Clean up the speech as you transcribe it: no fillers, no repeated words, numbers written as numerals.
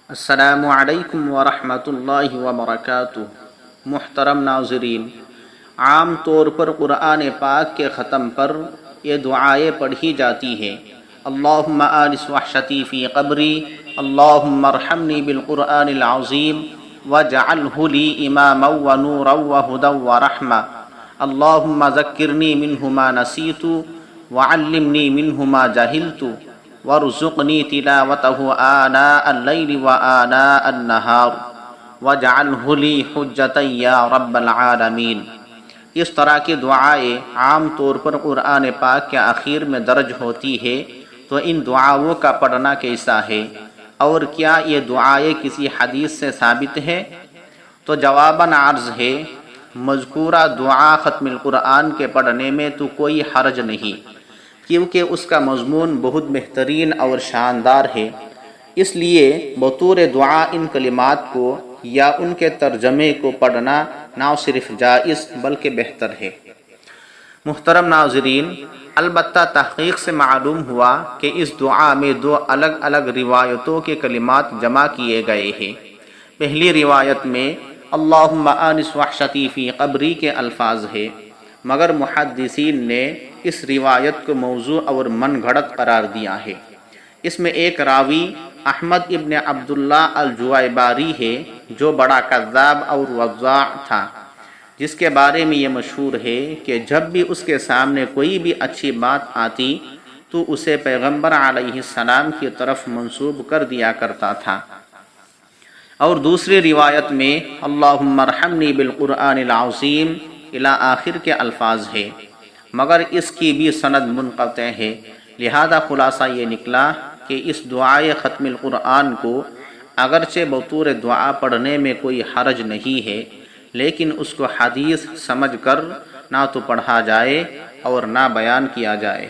السلام علیکم ورحمۃ اللہ وبرکاتہ۔ محترم ناظرین، عام طور پر قرآن پاک کے ختم پر یہ دعائیں پڑھی جاتی ہیں۔ اللہم آنس وحشتی فی قبری، اللہم ارحمنی بالقرآن العظیم واجعلہ لی اماما ونورا وہدی ورحمہ، اللہم ذکرنی منہ ما نسیت وعلمنی منہ ما جہلت وارزقنی تلاوتہ آناء اللیل وآناء النہار واجعلہ لی حجتا یا رب العالمین۔ اس طرح کی دعائیں عام طور پر قرآن پاک کے آخر میں درج ہوتی ہے، تو ان دعاؤں کا پڑھنا کیسا ہے اور کیا یہ دعائیں کسی حدیث سے ثابت ہے؟ تو جواباً عرض ہے، مذکورہ دعا ختم القرآن کے پڑھنے میں تو کوئی حرج نہیں، کیونکہ اس کا مضمون بہت بہترین اور شاندار ہے۔ اس لیے بطور دعا ان کلمات کو یا ان کے ترجمے کو پڑھنا نہ صرف جائز بلکہ بہتر ہے۔ محترم ناظرین، البتہ تحقیق سے معلوم ہوا کہ اس دعا میں دو الگ الگ روایتوں کے کلمات جمع کیے گئے ہیں۔ پہلی روایت میں اللہم آنس وحشتی فی قبری کے الفاظ ہیں، مگر محدثین نے اس روایت کو موضوع اور من گھڑت قرار دیا ہے۔ اس میں ایک راوی احمد ابن عبداللہ الجویباری ہے، جو بڑا کذاب اور وضاع تھا، جس کے بارے میں یہ مشہور ہے کہ جب بھی اس کے سامنے کوئی بھی اچھی بات آتی تو اسے پیغمبر علیہ السلام کی طرف منسوب کر دیا کرتا تھا۔ اور دوسری روایت میں اللہم ارحمنی بالقرآن العظیم الی آخر کے الفاظ ہے، مگر اس کی بھی سند منقطع ہے۔ لہذا خلاصہ یہ نکلا کہ اس دعائے ختم القرآن کو اگرچہ بطور دعا پڑھنے میں کوئی حرج نہیں ہے، لیکن اس کو حدیث سمجھ کر نہ تو پڑھا جائے اور نہ بیان کیا جائے۔